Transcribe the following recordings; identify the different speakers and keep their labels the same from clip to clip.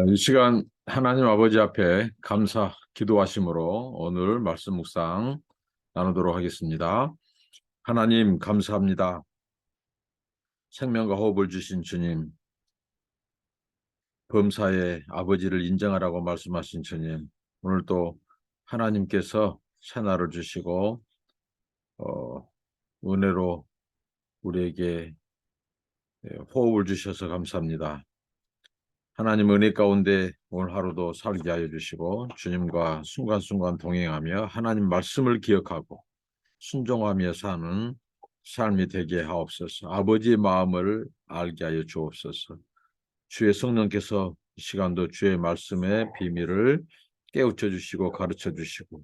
Speaker 1: 이 시간 하나님 아버지 앞에 감사 기도하심으로 오늘 말씀 묵상 나누도록 하겠습니다. 하나님 감사합니다. 생명과 호흡을 주신 주님, 범사의 아버지를 인정하라고 말씀하신 주님, 오늘 또 하나님께서 새날을 주시고 은혜로 우리에게 호흡을 주셔서 감사합니다. 하나님 은혜 가운데 오늘 하루도 살게 하여 주시고 주님과 순간순간 동행하며 하나님 말씀을 기억하고 순종하며 사는 삶이 되게 하옵소서. 아버지의 마음을 알게 하여 주옵소서. 주의 성령께서 이 시간도 주의 말씀의 비밀을 깨우쳐 주시고 가르쳐 주시고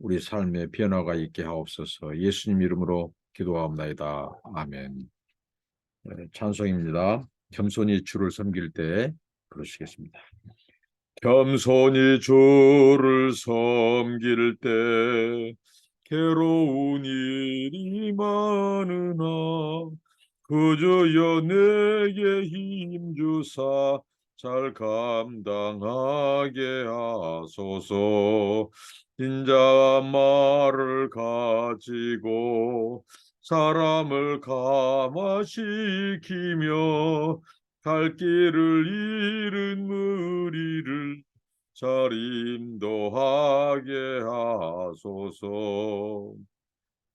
Speaker 1: 우리 삶에 변화가 있게 하옵소서. 예수님 이름으로 기도하옵나이다. 아멘. 찬송입니다. 겸손히 주를 섬길 때 부르시겠습니다. 겸손히 주를 섬길 때 괴로운 일이 많으나 그저여 내게 힘주사 잘 감당하게 하소서. 인자한 말을 가지고 사람을 감화시키며 갈 길을 잃은 무리를 잘 인도하게 하소서.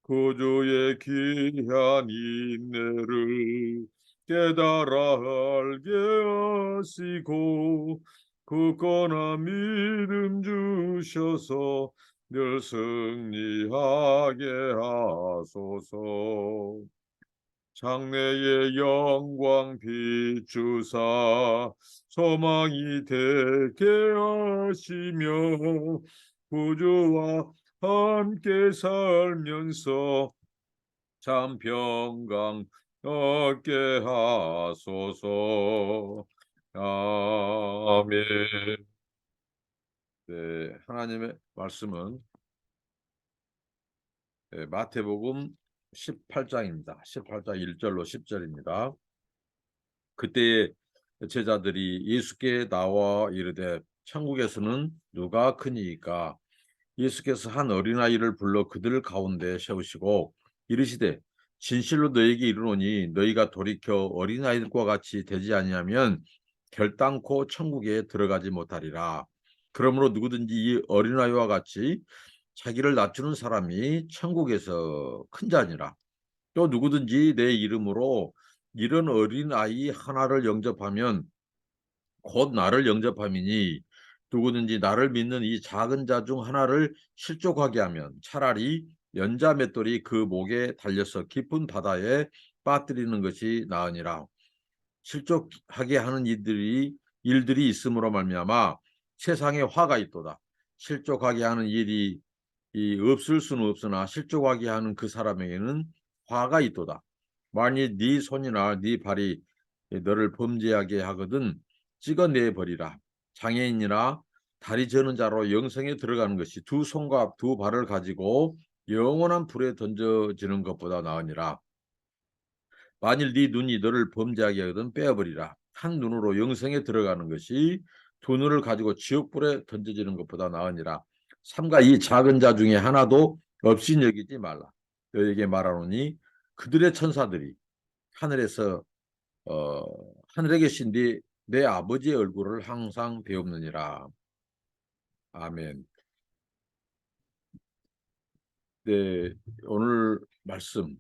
Speaker 1: 구주의 귀한 인내를 깨달아 알게 하시고 굳건한 믿음 주셔서 늘 승리하게 하소서. 장래의 영광 비추사 소망이 되게 하시며 구주와 함께 살면서 참 평강 얻게 하소서. 아멘. 네, 하나님의 말씀은 마태복음 18장입니다. 18장 1절로 10절입니다. 그때에 제자들이 예수께 나와 이르되 천국에서는 누가 크니이까? 예수께서 한 어린아이를 불러 그들 가운데 세우시고 이르시되 진실로 너희에게 이르노니 너희가 돌이켜 어린아이들과 같이 되지 아니하면 결단코 천국에 들어가지 못하리라. 그러므로 누구든지 이 어린아이와 같이 자기를 낮추는 사람이 천국에서 큰 자니라. 또 누구든지 내 이름으로 이런 어린아이 하나를 영접하면 곧 나를 영접함이니 누구든지 나를 믿는 이 작은 자 중 하나를 실족하게 하면 차라리 연자 맷돌이 그 목에 달려서 깊은 바다에 빠뜨리는 것이 나으니라. 실족하게 하는 일들이 있음으로 말미암아 세상에 화가 있도다. 실족하게 하는 일이 없을 수는 없으나 실족하게 하는 그 사람에게는 화가 있도다. 만일 네 손이나 네 발이 너를 범죄하게 하거든 찍어내 버리라. 장애인이나 다리 저는 자로 영생에 들어가는 것이 두 손과 두 발을 가지고 영원한 불에 던져지는 것보다 나으니라. 만일 네 눈이 너를 범죄하게 하거든 빼어버리라. 한 눈으로 영생에 들어가는 것이 두 눈을 가지고 지옥불에 던져지는 것보다 나으니라. 삼가 이 작은 자 중에 하나도 없인 여기지 말라. 너에게 말하노니 그들의 천사들이 하늘에서 어, 하늘에 계신 내 아버지의 얼굴을 항상 배웁느니라. 아멘. 네, 오늘 말씀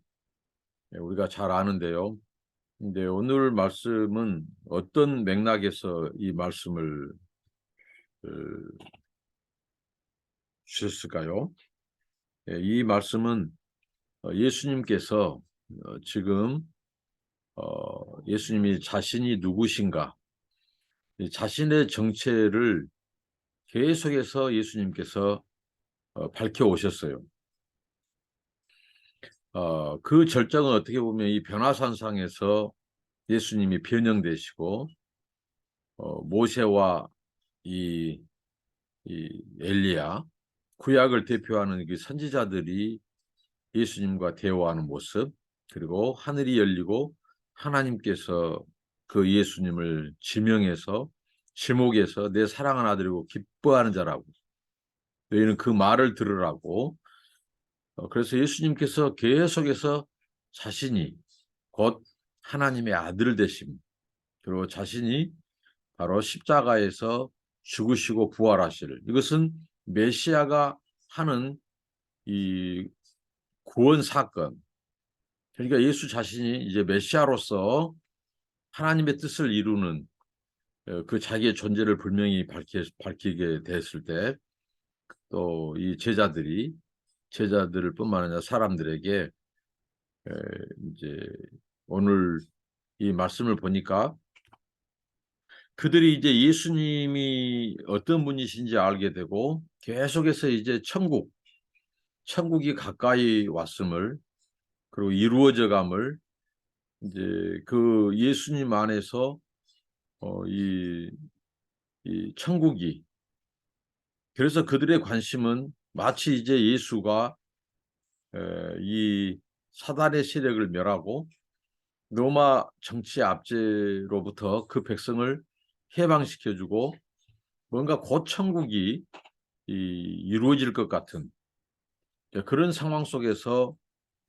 Speaker 1: 우리가 잘 아는데요. 근데 오늘 말씀은 어떤 맥락에서 이 말씀을 어, 주셨을까요? 이 말씀은 예수님께서 지금 예수님이 자신이 누구신가, 자신의 정체를 계속해서 예수님께서 밝혀 오셨어요. 그 절정은 어떻게 보면 이 변화산상에서 예수님이 변형되시고 모세와 이 엘리야 구약을 대표하는 그 선지자들이 예수님과 대화하는 모습, 그리고 하늘이 열리고 하나님께서 그 예수님을 지명해서 지목에서 내 사랑하는 아들이고 기뻐하는 자라고. 너희는 그 말을 들으라고. 그래서 예수님께서 계속해서 자신이 곧 하나님의 아들 되심, 그리고 자신이 바로 십자가에서 죽으시고 부활하실, 이것은 메시아가 하는 이 구원 사건, 그러니까 예수 자신이 이제 메시아로서 하나님의 뜻을 이루는 그 자기의 존재를 분명히 밝히게 됐을 때, 또 이 제자들을 뿐만 아니라 사람들에게 이제 오늘 이 말씀을 보니까 그들이 이제 예수님이 어떤 분이신지 알게 되고 계속해서 이제 천국이 가까이 왔음을, 그리고 이루어져 감을, 이제 그 예수님 안에서 이 천국이, 그래서 그들의 관심은 마치 이제 예수가 이 사단의 세력을 멸하고 로마 정치 압제로부터 그 백성을 해방시켜주고 뭔가 곧 천국이 이루어질 것 같은 그런 상황 속에서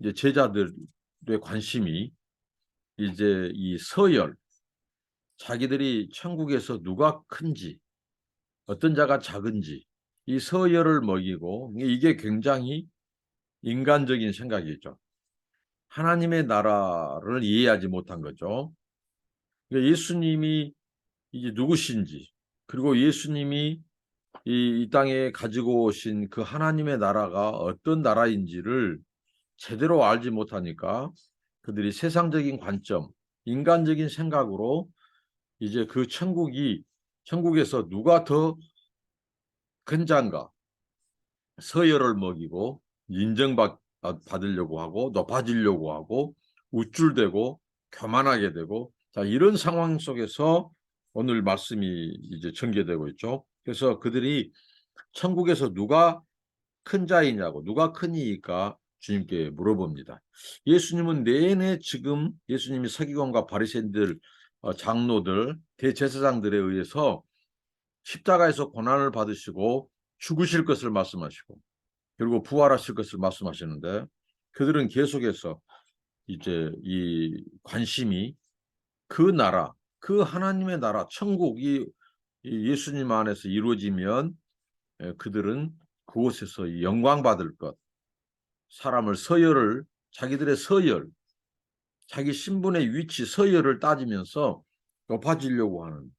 Speaker 1: 이제 제자들의 관심이 이제 이 서열, 자기들이 천국에서 누가 큰지, 어떤 자가 작은지 이 서열을 먹이고, 이게 굉장히 인간적인 생각이죠. 하나님의 나라를 이해하지 못한 거죠. 그러니까 예수님이 이제 누구신지, 그리고 예수님이 이 땅에 가지고 오신 그 하나님의 나라가 어떤 나라인지를 제대로 알지 못하니까 그들이 세상적인 관점, 인간적인 생각으로 이제 그 천국에서 누가 더 큰 자인가 서열을 먹이고 인정받으려고 하고 높아지려고 하고 우쭐대고 교만하게 되고, 자, 이런 상황 속에서 오늘 말씀이 이제 전개되고 있죠. 그래서 그들이 천국에서 누가 큰 자이냐고, 누가 크니까 주님께 물어봅니다. 예수님은 내내 지금 예수님이 서기관과 바리새인들, 장로들, 대제사장들에 의해서 십자가에서 고난을 받으시고 죽으실 것을 말씀하시고 그리고 부활하실 것을 말씀하시는데, 그들은 계속해서 이제 이 관심이 그 나라, 그 하나님의 나라, 천국이 예수님 안에서 이루어지면 그들은 그곳에서 영광 받을 것, 사람을 자기들의 서열, 자기 신분의 위치, 서열을 따지면서 높아지려고 하는,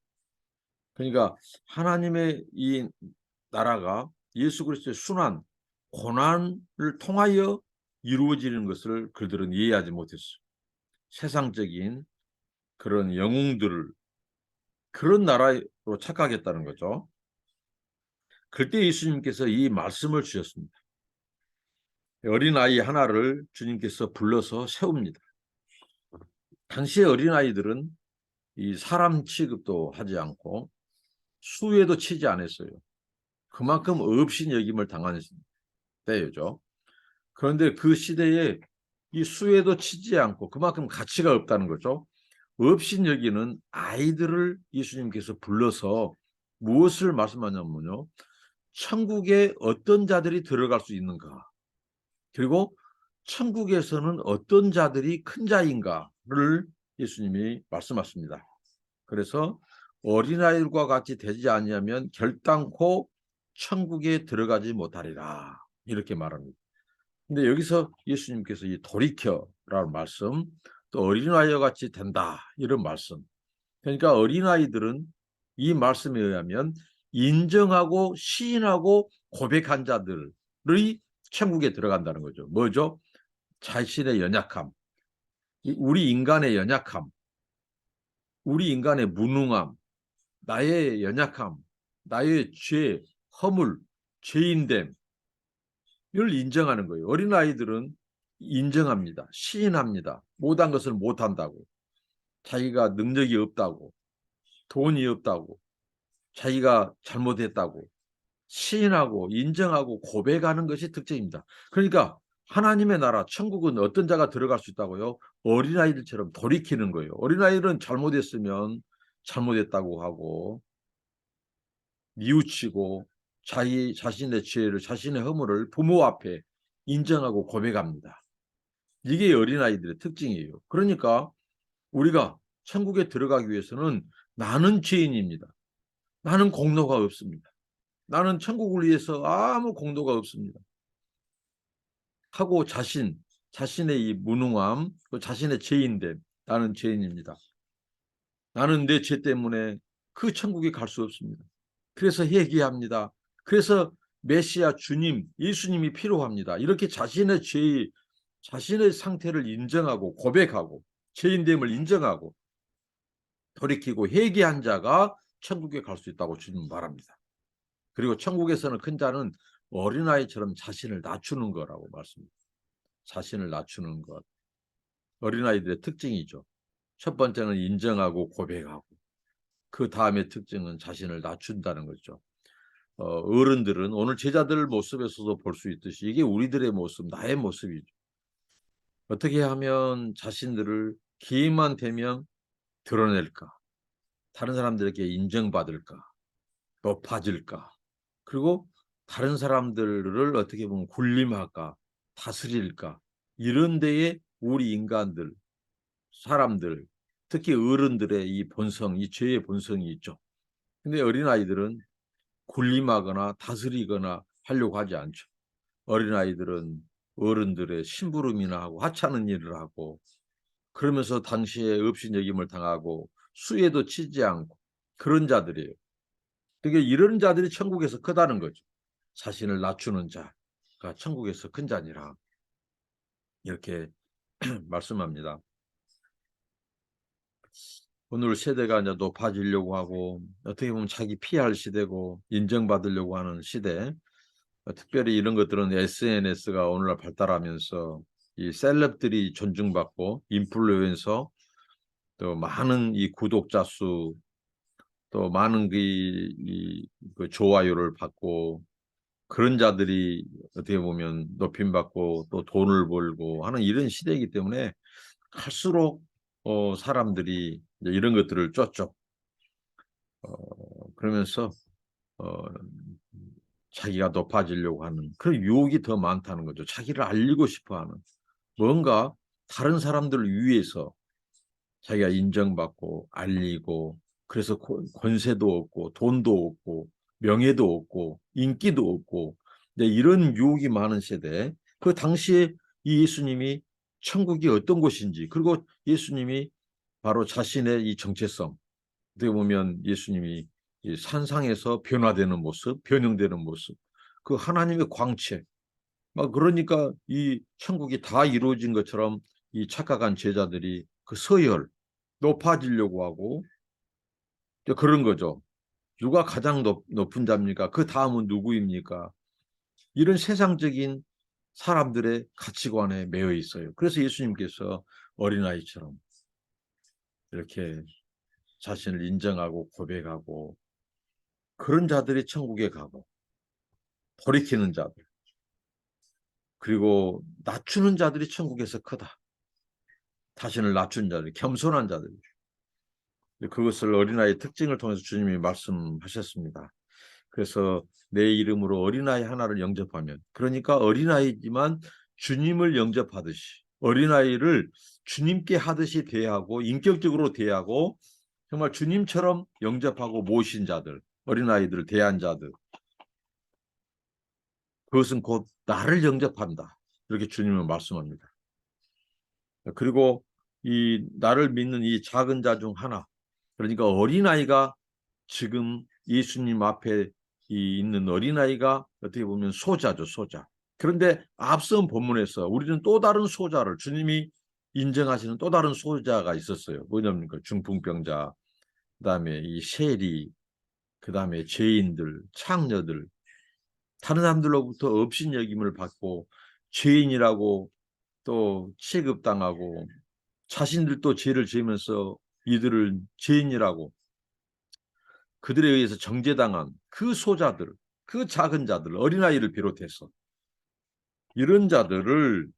Speaker 1: 그러니까 하나님의 이 나라가 예수 그리스도의 순환, 고난을 통하여 이루어지는 것을 그들은 이해하지 못했어요. 세상적인 그런 영웅들을 그런 나라로 착각했다는 거죠. 그때 예수님께서 이 말씀을 주셨습니다. 어린아이 하나를 주님께서 불러서 세웁니다. 당시의 어린아이들은 이 사람 취급도 하지 않고 수에도 치지 않았어요. 그만큼 업신여김을 당한 때였죠. 그런데 그 시대에 이 수에도 치지 않고 그만큼 가치가 없다는 거죠. 업신여기는 아이들을 예수님께서 불러서 무엇을 말씀하냐면요, 천국에 어떤 자들이 들어갈 수 있는가, 그리고 천국에서는 어떤 자들이 큰 자인가를 예수님이 말씀하십니다. 그래서 어린아이들과 같이 되지 아니하면 결단코 천국에 들어가지 못하리라, 이렇게 말합니다. 근데 여기서 예수님께서 이 돌이켜라는 말씀, 또 어린아이와 같이 된다, 이런 말씀. 그러니까 어린아이들은 이 말씀에 의하면 인정하고 시인하고 고백한 자들이 천국에 들어간다는 거죠. 뭐죠? 자신의 연약함, 우리 인간의 연약함, 우리 인간의 무능함, 나의 연약함, 나의 죄, 허물, 죄인됨, 이걸 인정하는 거예요. 어린아이들은 인정합니다. 시인합니다. 못한 것을 못한다고, 자기가 능력이 없다고, 돈이 없다고, 자기가 잘못했다고 시인하고 인정하고 고백하는 것이 특징입니다. 그러니까 하나님의 나라, 천국은 어떤 자가 들어갈 수 있다고요? 어린아이들처럼 돌이키는 거예요. 어린아이들은 잘못했으면 잘못했다고 하고, 뉘우치고 자신의 죄를, 자신의 허물을 부모 앞에 인정하고 고백합니다. 이게 어린아이들의 특징이에요. 그러니까 우리가 천국에 들어가기 위해서는 나는 죄인입니다. 나는 공로가 없습니다. 나는 천국을 위해서 아무 공로가 없습니다. 하고 자신의 이 무능함, 자신의 죄인됨, 나는 죄인입니다. 나는 내 죄 때문에 그 천국에 갈 수 없습니다. 그래서 회개합니다. 그래서 메시아 주님, 예수님이 필요합니다. 이렇게 자신의 상태를 인정하고 고백하고 죄인됨을 인정하고 돌이키고 회개한 자가 천국에 갈 수 있다고 주님은 말합니다. 그리고 천국에서는 큰 자는 어린아이처럼 자신을 낮추는 거라고 말씀합니다. 자신을 낮추는 것. 어린아이들의 특징이죠. 첫 번째는 인정하고 고백하고 그 다음의 특징은 자신을 낮춘다는 거죠. 어른들은 오늘 제자들 모습에서도 볼 수 있듯이 이게 우리들의 모습, 나의 모습이죠. 어떻게 하면 자신들을 기회만 되면 드러낼까? 다른 사람들에게 인정받을까? 높아질까? 그리고 다른 사람들을 어떻게 보면 군림할까? 다스릴까? 이런 데에 우리 인간들, 사람들, 특히 어른들의 이 본성, 이 죄의 본성이 있죠. 근데 어린아이들은 군림하거나 다스리거나 하려고 하지 않죠. 어린아이들은 어른들의 심부름이나 하고 하찮은 일을 하고 그러면서 당시에 업신여김을 당하고 수혜도 치지 않고 그런 자들이에요. 그러니까 이런 자들이 천국에서 크다는 거죠. 자신을 낮추는 자가 천국에서 큰 자니라 이렇게 말씀합니다. 오늘 세대가 이제 높아지려고 하고 어떻게 보면 자기 피할 시대고 인정받으려고 하는 시대. 특별히 이런 것들은 SNS가 오늘날 발달하면서 이 셀럽들이 존중받고 인플루언서 또 많은 이 구독자 수 또 많은 그 좋아요를 받고 그런 자들이 어떻게 보면 높임받고 또 돈을 벌고 하는 이런 시대이기 때문에 갈수록 사람들이 이런 것들을 쫓죠. 그러면서 어, 자기가 높아지려고 하는 그런 유혹이 더 많다는 거죠. 자기를 알리고 싶어하는 뭔가 다른 사람들을 위해서 자기가 인정받고 알리고 그래서 권세도 얻고 돈도 얻고 명예도 얻고 인기도 얻고 이런 유혹이 많은 세대. 그 당시에 이 예수님이 천국이 어떤 곳인지 그리고 예수님이 바로 자신의 이 정체성 어떻게 보면 예수님이 이 산상에서 변화되는 모습, 변형되는 모습, 그 하나님의 광채, 막 그러니까 이 천국이 다 이루어진 것처럼 이 착각한 제자들이 그 서열 높아지려고 하고 그런 거죠. 누가 가장 높은 자입니까? 그 다음은 누구입니까? 이런 세상적인 사람들의 가치관에 매여 있어요. 그래서 예수님께서 어린아이처럼 이렇게 자신을 인정하고 고백하고 그런 자들이 천국에 가고 돌이키는 자들 그리고 낮추는 자들이 천국에서 크다. 자신을 낮춘 자들, 겸손한 자들. 그것을 어린아이의 특징을 통해서 주님이 말씀하셨습니다. 그래서 내 이름으로 어린아이 하나를 영접하면 그러니까 어린아이지만 주님을 영접하듯이 어린아이를 주님께 하듯이 대하고 인격적으로 대하고 정말 주님처럼 영접하고 모신 자들 어린아이들을 대한 자들 그것은 곧 나를 영접한다. 이렇게 주님은 말씀합니다. 그리고 이 나를 믿는 이 작은 자 중 하나 그러니까 어린아이가 지금 예수님 앞에 있는 어린아이가 어떻게 보면 소자죠, 소자. 그런데 앞선 본문에서 우리는 또 다른 소자를 주님이 인정하시는 또 다른 소자가 있었어요. 뭐냐면까 중풍병자, 그다음에 이 세리, 그다음에 죄인들, 창녀들, 다른 사람들로부터 업신여김을 받고 죄인이라고 또 취급당하고 자신들도 죄를 지으면서 이들을 죄인이라고 그들에 의해서 정죄당한 그 소자들, 그 작은 자들, 어린아이를 비롯해서 이런 자들을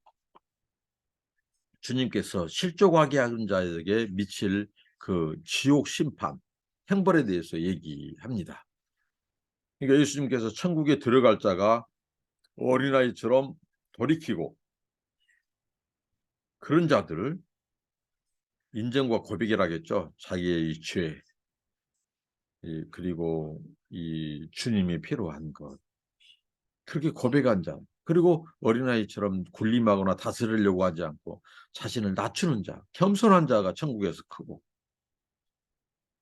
Speaker 1: 주님께서 실족하게 하는 자에게 미칠 그 지옥 심판, 형벌에 대해서 얘기합니다. 그러니까 예수님께서 천국에 들어갈 자가 어린아이처럼 돌이키고 그런 자들을 인정과 고백이라겠죠. 자기의 이 죄, 그리고 이 주님이 필요한 것. 그렇게 고백한 자. 그리고 어린아이처럼 군림하거나 다스리려고 하지 않고 자신을 낮추는 자, 겸손한 자가 천국에서 크고,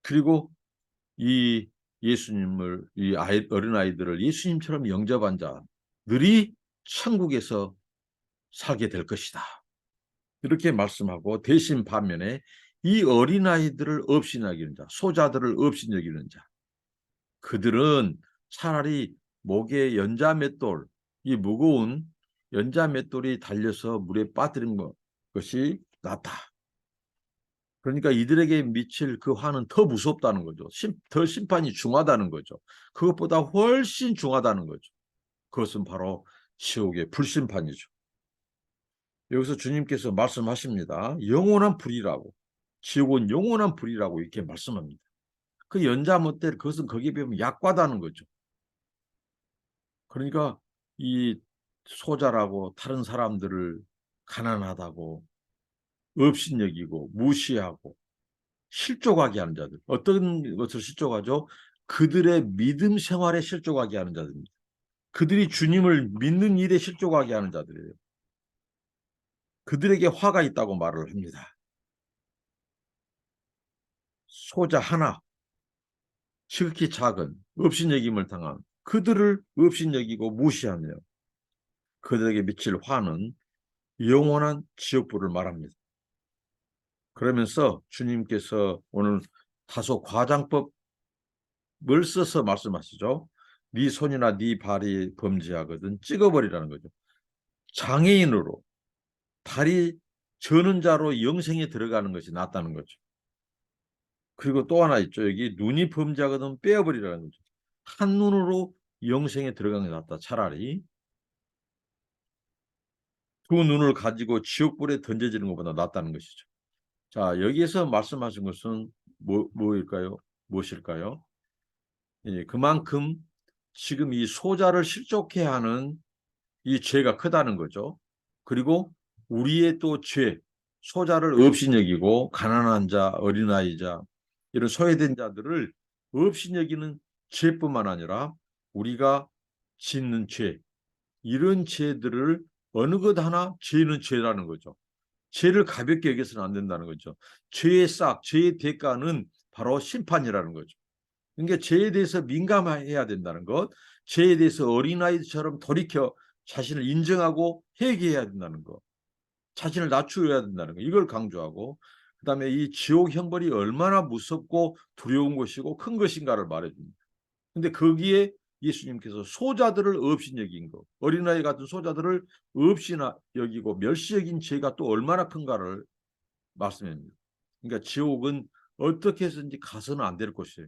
Speaker 1: 그리고 이 예수님을, 이 어린아이들을 예수님처럼 영접한 자들이 천국에서 살게 될 것이다. 이렇게 말씀하고, 대신 반면에 이 어린아이들을 업신여기는 자, 소자들을 업신여기는 자, 그들은 차라리 목에 연자맷돌, 이 무거운 연자맷돌이 달려서 물에 빠뜨린 것이 낫다. 그러니까 이들에게 미칠 그 화는 더 무섭다는 거죠. 더 심판이 중하다는 거죠. 그것보다 훨씬 중하다는 거죠. 그것은 바로 지옥의 불심판이죠. 여기서 주님께서 말씀하십니다. 영원한 불이라고. 지옥은 영원한 불이라고 이렇게 말씀합니다. 그 연자못될 그것은 거기에 비하면 약과다는 거죠. 그러니까 이 소자라고 다른 사람들을 가난하다고 업신여기고 무시하고 실족하게 하는 자들. 어떤 것을 실족하죠? 그들의 믿음 생활에 실족하게 하는 자들입니다. 그들이 주님을 믿는 일에 실족하게 하는 자들이에요. 그들에게 화가 있다고 말을 합니다. 소자 하나, 지극히 작은 업신여김을 당한 그들을 업신여기고 무시하며 그들에게 미칠 화는 영원한 지옥불을 말합니다. 그러면서 주님께서 오늘 다소 과장법을 써서 말씀하시죠. 네 손이나 네 발이 범죄하거든 찍어버리라는 거죠. 장애인으로 발이 저는 자로 영생에 들어가는 것이 낫다는 거죠. 그리고 또 하나 있죠. 여기 눈이 범죄하거든 빼어버리라는 거죠. 한 눈으로 영생에 들어가는 게 낫다. 차라리 두 눈을 가지고 지옥불에 던져지는 것보다 낫다는 것이죠. 자, 여기에서 말씀하신 것은 뭐일까요? 무엇일까요? 예, 그만큼 지금 이 소자를 실족해 하는 이 죄가 크다는 거죠. 그리고 우리의 또 죄, 소자를 업신여기고 가난한 자, 어린아이자 이런 소외된 자들을 업신여기는 죄뿐만 아니라 우리가 짓는 죄, 이런 죄들을 어느 것 하나 죄는 죄라는 거죠. 죄를 가볍게 여겨서는 안 된다는 거죠. 죄의 싹, 죄의 대가는 바로 심판이라는 거죠. 그러니까 죄에 대해서 민감해야 된다는 것, 죄에 대해서 어린아이처럼 돌이켜 자신을 인정하고 회개해야 된다는 것, 자신을 낮추어야 된다는 것, 이걸 강조하고, 그다음에 이 지옥 형벌이 얼마나 무섭고 두려운 것이고 큰 것인가를 말해줍니다. 근데 거기에 예수님께서 소자들을 업신여긴 것, 어린아이 같은 소자들을 업신여기고 멸시여긴 죄가 또 얼마나 큰가를 말씀합니다. 그러니까 지옥은 어떻게 해서든지 가서는 안 될 것이에요.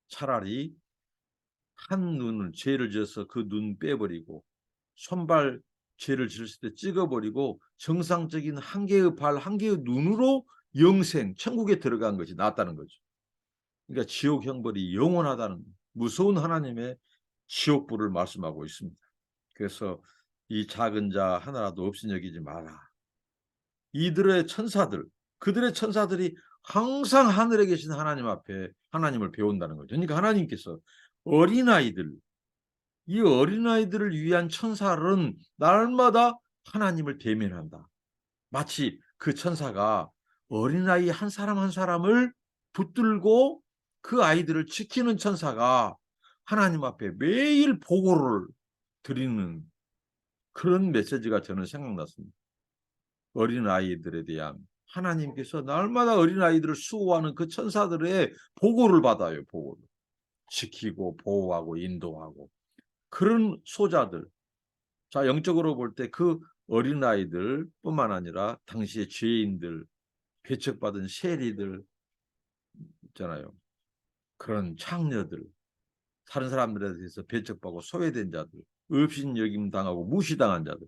Speaker 1: 차라리 한 눈을 죄를 지어서 그 눈 빼버리고 손발 죄를 지었을 때 찍어버리고 정상적인 한 개의 발, 한 개의 눈으로 영생, 천국에 들어간 것이 낫다는 거죠. 그러니까 지옥 형벌이 영원하다는 무서운 하나님의 지옥불을 말씀하고 있습니다. 그래서 이 작은 자 하나라도 없인 여기지 마라. 이들의 천사들, 그들의 천사들이 항상 하늘에 계신 하나님 앞에 하나님을 배운다는 거죠. 그러니까 하나님께서 어린아이들, 이 어린아이들을 위한 천사들은 날마다 하나님을 대면한다. 마치 그 천사가 어린아이 한 사람 한 사람을 붙들고 그 아이들을 지키는 천사가 하나님 앞에 매일 보고를 드리는 그런 메시지가 저는 생각났습니다. 어린아이들에 대한 하나님께서 날마다 어린아이들을 수호하는 그 천사들의 보고를 받아요. 보고를. 지키고 보호하고 인도하고 그런 소자들. 자, 영적으로 볼 때 그 어린아이들 뿐만 아니라 당시의 죄인들, 배척받은 세리들 있잖아요. 그런 창녀들, 다른 사람들에 대해서 배척받고 소외된 자들, 업신여김 당하고 무시당한 자들,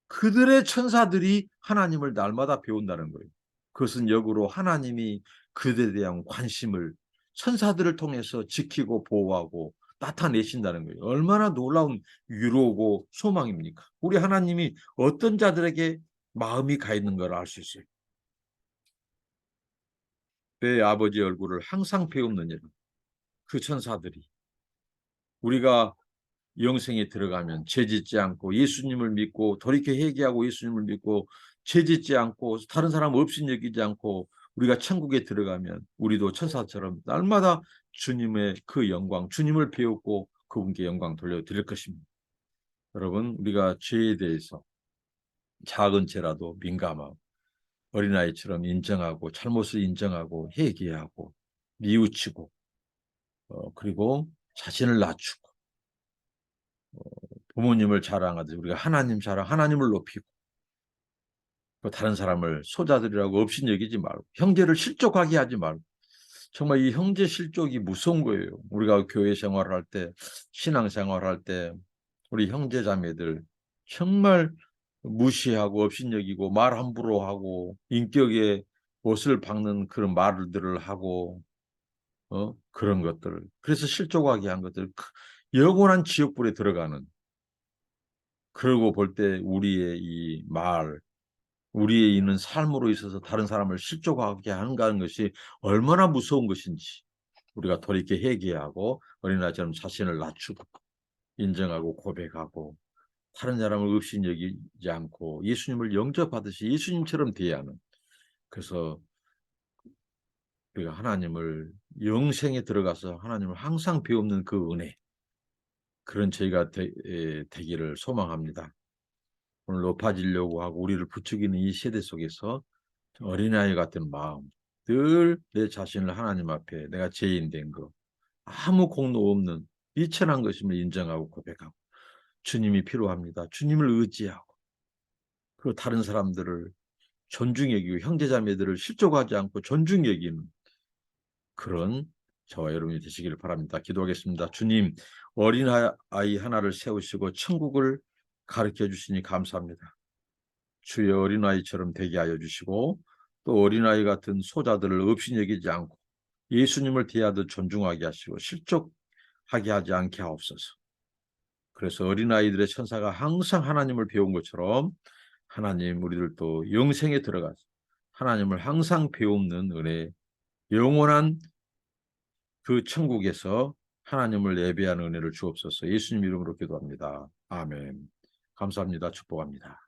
Speaker 1: 그들의 천사들이 하나님을 날마다 배운다는 거예요. 그것은 역으로 하나님이 그들에 대한 관심을 천사들을 통해서 지키고 보호하고 나타내신다는 거예요. 얼마나 놀라운 위로고 소망입니까? 우리 하나님이 어떤 자들에게 마음이 가 있는 걸 알 수 있어요. 내 아버지 얼굴을 항상 배우느니라. 그 천사들이 우리가 영생에 들어가면 죄짓지 않고 예수님을 믿고 돌이켜 회개하고 예수님을 믿고 죄짓지 않고 다른 사람 없이 여기지 않고 우리가 천국에 들어가면 우리도 천사처럼 날마다 주님의 그 영광, 주님을 배웠고 그분께 영광 돌려드릴 것입니다. 여러분, 우리가 죄에 대해서 작은 죄라도 민감하고 어린아이처럼 인정하고 잘못을 인정하고 회개하고 뉘우치고 그리고 자신을 낮추고 부모님을 자랑하듯이 우리가 하나님 자랑, 하나님을 높이고 다른 사람을 소자들이라고 없이 여기지 말고 형제를 실족하게 하지 말고 정말 이 형제 실족이 무서운 거예요. 우리가 교회 생활할 때 신앙 생활할 때 우리 형제 자매들 정말 무시하고 없이 여기고 말 함부로 하고 인격에 못을 박는 그런 말들을 하고 그런 것들 그래서 실족하게 한 것들 영원한 지옥불에 들어가는 그러고 볼 때 우리의 이 말 우리의 있는 삶으로 있어서 다른 사람을 실족하게 하는 것이 얼마나 무서운 것인지 우리가 돌이켜 회개하고 어린아이처럼 자신을 낮추고 인정하고 고백하고 다른 사람을 없이 여기지 않고 예수님을 영접하듯이 예수님처럼 대하는 그래서 우리가 하나님을 영생에 들어가서 하나님을 항상 배우는 그 은혜 그런 저희가 되기를 소망합니다. 오늘 높아지려고 하고 우리를 부추기는 이 세대 속에서 어린아이 같은 마음 늘 내 자신을 하나님 앞에 내가 죄인 된 거 아무 공로 없는 비천한 것임을 인정하고 고백하고 주님이 필요합니다. 주님을 의지하고 그 다른 사람들을 존중 여기고 형제자매들을 실족하지 않고 존중 여기는 그런 저와 여러분이 되시기를 바랍니다. 기도하겠습니다. 주님 어린아이 하나를 세우시고 천국을 가르쳐 주시니 감사합니다. 주의 어린아이처럼 되게 하여 주시고 또 어린아이 같은 소자들을 없이 여기지 않고 예수님을 대하듯 존중하게 하시고 실족하게 하지 않게 하옵소서. 그래서 어린아이들의 천사가 항상 하나님을 배운 것처럼 하나님 우리들도 영생에 들어가서 하나님을 항상 배우는 은혜 영원한 그 천국에서 하나님을 예배하는 은혜를 주옵소서. 예수님 이름으로 기도합니다. 아멘. 감사합니다. 축복합니다.